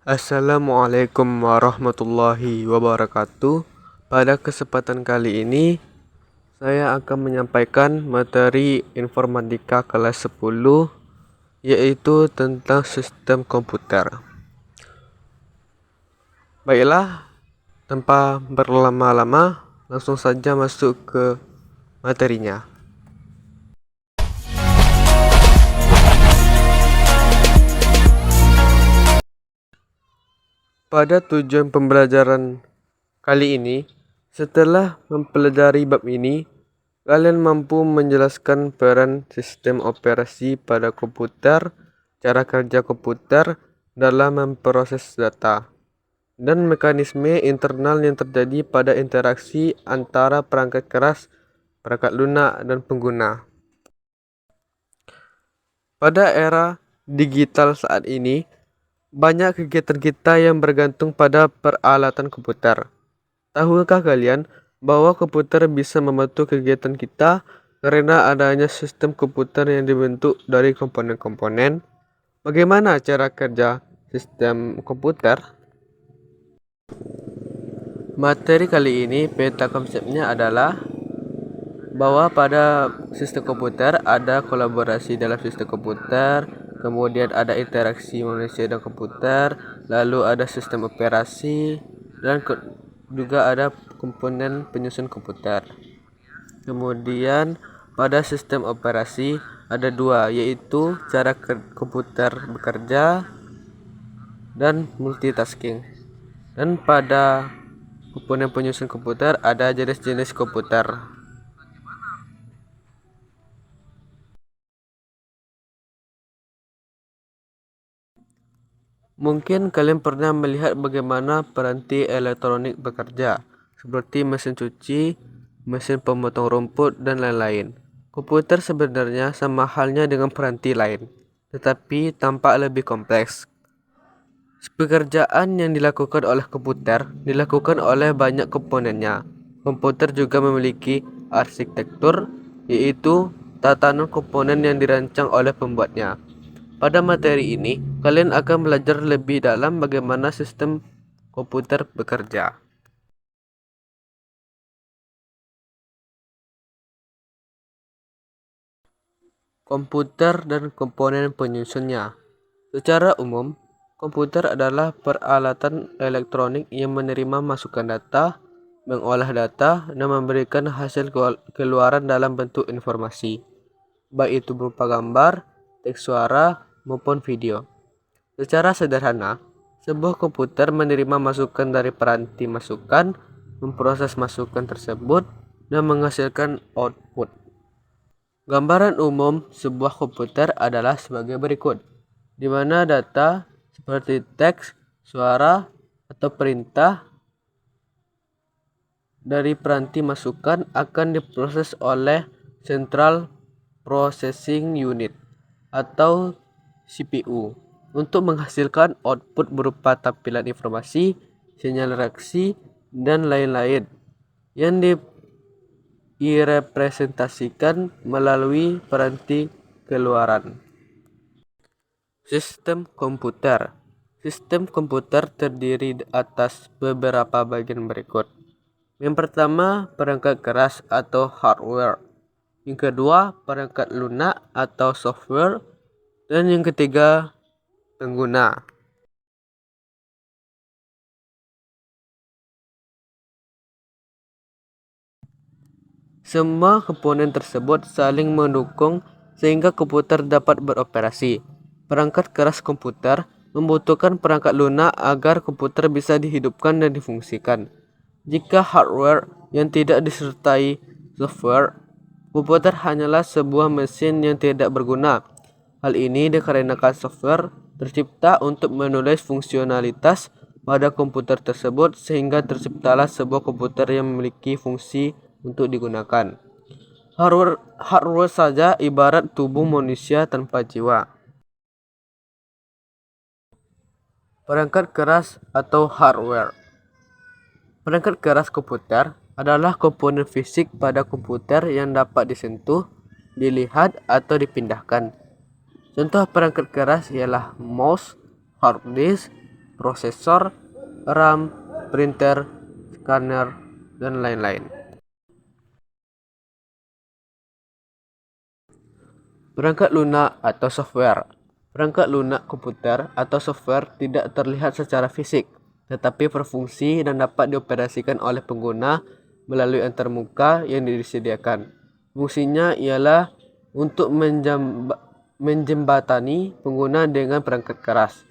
Assalamualaikum warahmatullahi wabarakatuh. Pada kesempatan kali ini, saya akan menyampaikan materi informatika kelas 10, yaitu tentang sistem komputer. Baiklah, tanpa berlama-lama, langsung saja masuk ke materinya. Pada tujuan pembelajaran kali ini, setelah mempelajari bab ini, kalian mampu menjelaskan peran sistem operasi pada komputer, cara kerja komputer dalam memproses data, dan mekanisme internal yang terjadi pada interaksi antara perangkat keras, perangkat lunak, dan pengguna. Pada era digital saat ini, banyak kegiatan kita yang bergantung pada peralatan komputer. Tahukah kalian bahwa komputer bisa membantu kegiatan kita karena adanya sistem komputer yang dibentuk dari komponen-komponen? Bagaimana cara kerja sistem komputer? Materi kali ini peta konsepnya adalah bahwa pada sistem komputer ada kolaborasi dalam sistem komputer, kemudian ada interaksi manusia dan komputer, lalu ada sistem operasi, dan juga ada komponen penyusun komputer. Kemudian pada sistem operasi ada dua, yaitu cara komputer bekerja dan multitasking. Dan pada komponen penyusun komputer ada jenis-jenis komputer. Mungkin kalian pernah melihat bagaimana peranti elektronik bekerja, seperti mesin cuci, mesin pemotong rumput, dan lain-lain. Komputer sebenarnya sama halnya dengan peranti lain, tetapi tampak lebih kompleks. Pekerjaan yang dilakukan oleh komputer dilakukan oleh banyak komponennya. Komputer juga memiliki arsitektur, yaitu tatanan komponen yang dirancang oleh pembuatnya. Pada materi ini, kalian akan belajar lebih dalam bagaimana sistem komputer bekerja. Komputer dan komponen penyusunnya. Secara umum, komputer adalah peralatan elektronik yang menerima masukan data, mengolah data, dan memberikan hasil keluaran dalam bentuk informasi, baik itu berupa gambar, teks suara, maupun video. Secara sederhana, sebuah komputer menerima masukan dari peranti masukan, memproses masukan tersebut, dan menghasilkan output. Gambaran umum sebuah komputer adalah sebagai berikut, di mana data seperti teks, suara, atau perintah dari peranti masukan akan diproses oleh Central Processing Unit atau CPU untuk menghasilkan output berupa tampilan informasi, sinyal reaksi, dan lain-lain yang direpresentasikan melalui peranti keluaran. Sistem komputer. Sistem komputer terdiri atas beberapa bagian berikut. Yang pertama, perangkat keras atau hardware. Yang kedua, perangkat lunak atau software. Dan yang ketiga, pengguna. Semua komponen tersebut saling mendukung sehingga komputer dapat beroperasi. Perangkat keras komputer membutuhkan perangkat lunak agar komputer bisa dihidupkan dan difungsikan. Jika hardware yang tidak disertai software, komputer hanyalah sebuah mesin yang tidak berguna. Hal ini dikarenakan software tercipta untuk menulis fungsionalitas pada komputer tersebut sehingga terciptalah sebuah komputer yang memiliki fungsi untuk digunakan. Hardware saja ibarat tubuh manusia tanpa jiwa. Perangkat keras atau hardware. Perangkat keras komputer adalah komponen fisik pada komputer yang dapat disentuh, dilihat, atau dipindahkan. Contoh perangkat keras ialah mouse, hard disk, prosesor, RAM, printer, scanner, dan lain-lain. Perangkat lunak atau software. Perangkat lunak komputer atau software tidak terlihat secara fisik, tetapi berfungsi dan dapat dioperasikan oleh pengguna melalui antarmuka yang disediakan. Fungsinya ialah untuk menjembatani pengguna dengan perangkat keras.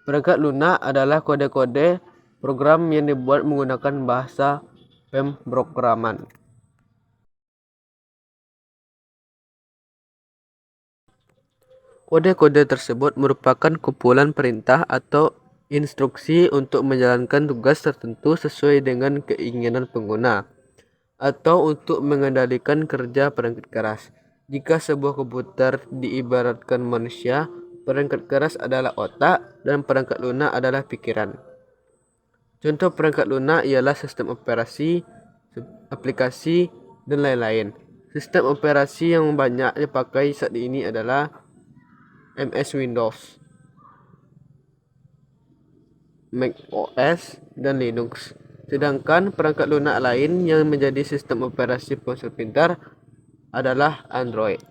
Perangkat lunak adalah kode-kode program yang dibuat menggunakan bahasa pemrograman. Kode-kode tersebut merupakan kumpulan perintah atau instruksi untuk menjalankan tugas tertentu sesuai dengan keinginan pengguna, atau untuk mengendalikan kerja perangkat keras. Jika sebuah komputer diibaratkan manusia, perangkat keras adalah otak dan perangkat lunak adalah pikiran. Contoh perangkat lunak ialah sistem operasi, aplikasi, dan lain-lain. Sistem operasi yang banyak dipakai saat ini adalah MS Windows, Mac OS, dan Linux. Sedangkan perangkat lunak lain yang menjadi sistem operasi ponsel pintar adalah Android.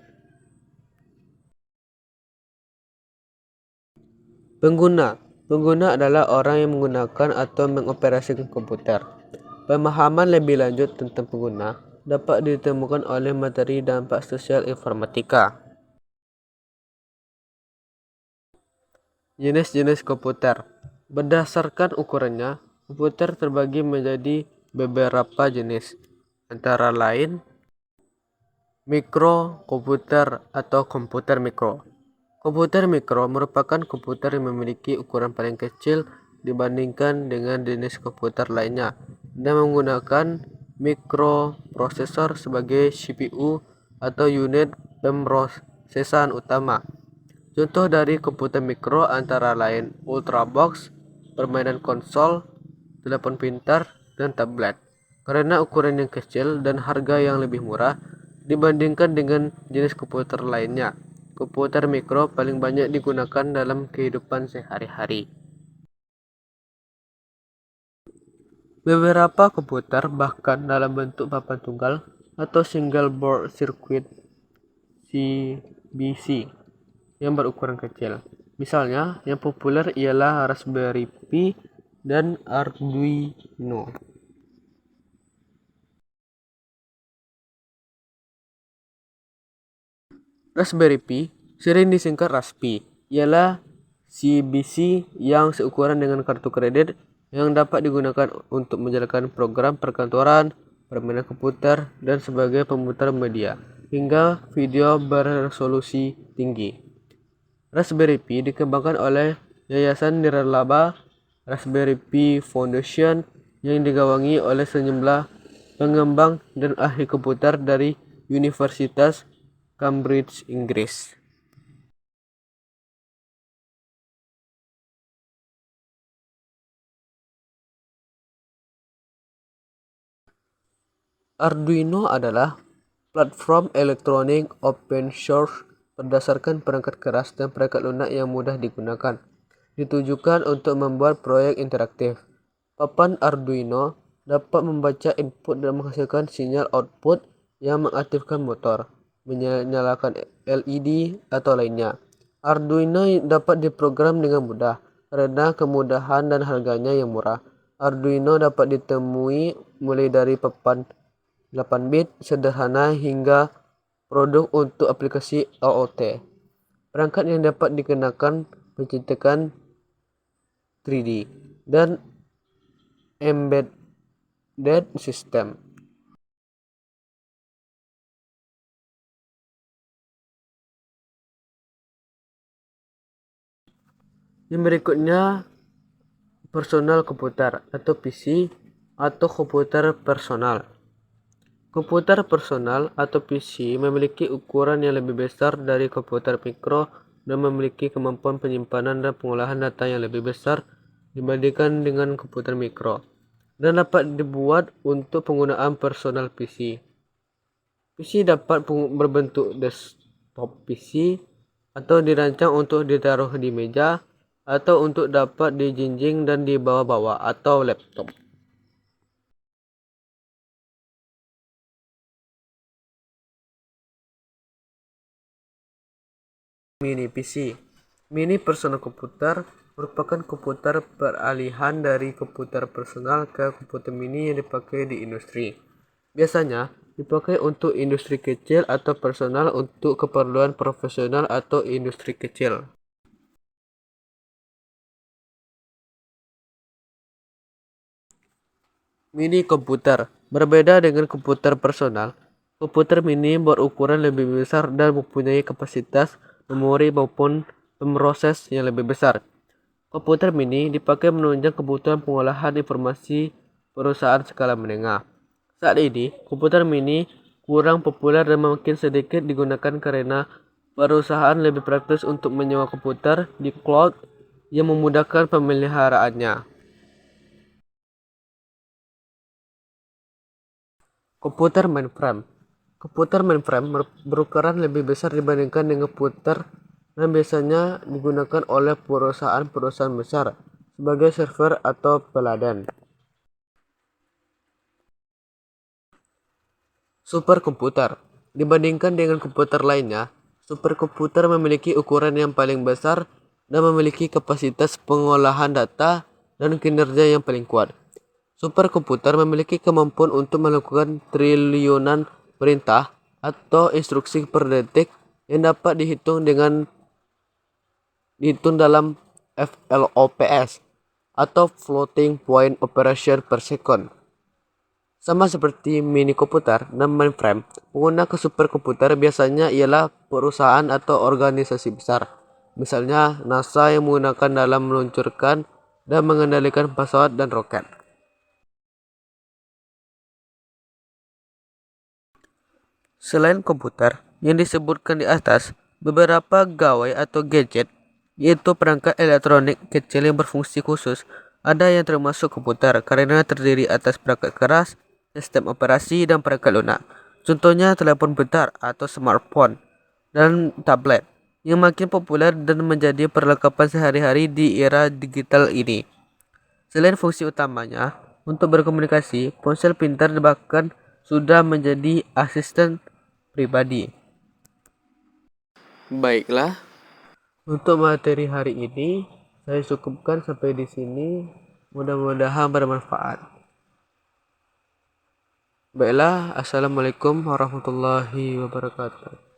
Pengguna adalah orang yang menggunakan atau mengoperasikan komputer. Pemahaman lebih lanjut tentang pengguna dapat ditemukan oleh materi dampak sosial informatika. Jenis-jenis komputer. Berdasarkan ukurannya, komputer terbagi menjadi beberapa jenis, antara lain mikrokomputer atau komputer mikro. Komputer mikro merupakan komputer yang memiliki ukuran paling kecil dibandingkan dengan jenis komputer lainnya dan menggunakan mikroprosesor sebagai CPU atau unit pemrosesan utama. Contoh dari komputer mikro antara lain Ultrabox, permainan konsol, telepon pintar, dan tablet. Karena ukuran yang kecil dan harga yang lebih murah dibandingkan dengan jenis komputer lainnya, komputer mikro paling banyak digunakan dalam kehidupan sehari-hari. Beberapa komputer bahkan dalam bentuk papan tunggal atau single board circuit (CBC) yang berukuran kecil. Misalnya, yang populer ialah Raspberry Pi dan Arduino. Raspberry Pi, sering disingkat Raspi, ialah CBC yang seukuran dengan kartu kredit yang dapat digunakan untuk menjalankan program perkantoran, permainan komputer, dan sebagai pemutar media, hingga video beresolusi tinggi. Raspberry Pi dikembangkan oleh Yayasan Nirlaba Raspberry Pi Foundation yang digawangi oleh sejumlah pengembang dan ahli komputer dari Universitas Cambridge, Inggris. Arduino adalah platform elektronik open source berdasarkan perangkat keras dan perangkat lunak yang mudah digunakan, ditujukan untuk membuat proyek interaktif. Papan Arduino dapat membaca input dan menghasilkan sinyal output yang mengaktifkan motor, menyalakan LED atau lainnya. Arduino dapat diprogram dengan mudah karena kemudahan dan harganya yang murah. Arduino dapat ditemui mulai dari papan 8 bit sederhana hingga produk untuk aplikasi IoT. Perangkat yang dapat dikenakan pencetakan 3D dan embedded system. Yang berikutnya, personal komputer atau PC atau komputer personal. Komputer personal atau PC memiliki ukuran yang lebih besar dari komputer mikro dan memiliki kemampuan penyimpanan dan pengolahan data yang lebih besar dibandingkan dengan komputer mikro, dan dapat dibuat untuk penggunaan personal PC. PC dapat berbentuk desktop PC atau dirancang untuk ditaruh di meja, atau untuk dapat dijinjing dan dibawa-bawa atau laptop. Mini PC. Mini personal komputer merupakan komputer peralihan dari komputer personal ke komputer mini yang dipakai di industri. Biasanya dipakai untuk industri kecil atau personal untuk keperluan profesional atau industri kecil. Mini komputer berbeda dengan komputer personal. Komputer mini berukuran lebih besar dan mempunyai kapasitas memori maupun pemroses yang lebih besar. Komputer mini dipakai menunjang kebutuhan pengolahan informasi perusahaan skala menengah. Saat ini, komputer mini kurang populer dan makin sedikit digunakan karena perusahaan lebih praktis untuk menyewa komputer di cloud yang memudahkan pemeliharaannya. Komputer mainframe. Komputer mainframe berukuran lebih besar dibandingkan dengan komputer dan biasanya digunakan oleh perusahaan-perusahaan besar sebagai server atau peladan. Superkomputer. Dibandingkan dengan komputer lainnya, superkomputer memiliki ukuran yang paling besar dan memiliki kapasitas pengolahan data dan kinerja yang paling kuat. Superkomputer memiliki kemampuan untuk melakukan triliunan perintah atau instruksi per detik yang dapat dihitung dalam FLOPS atau floating point operation per second. Sama seperti mini komputer dan mainframe, pengguna ke superkomputer biasanya ialah perusahaan atau organisasi besar. Misalnya NASA yang menggunakan dalam meluncurkan dan mengendalikan pesawat dan roket. Selain komputer yang disebutkan di atas, beberapa gawai atau gadget, yaitu perangkat elektronik kecil yang berfungsi khusus, ada yang termasuk komputer karena terdiri atas perangkat keras, sistem operasi, dan perangkat lunak. Contohnya telepon pintar atau smartphone dan tablet yang makin populer dan menjadi perlengkapan sehari-hari di era digital ini. Selain fungsi utamanya untuk berkomunikasi, ponsel pintar bahkan sudah menjadi asisten pribadi. Baiklah, untuk materi hari ini saya cukupkan sampai di sini. Mudah-mudahan bermanfaat. Baiklah, assalamualaikum warahmatullahi wabarakatuh.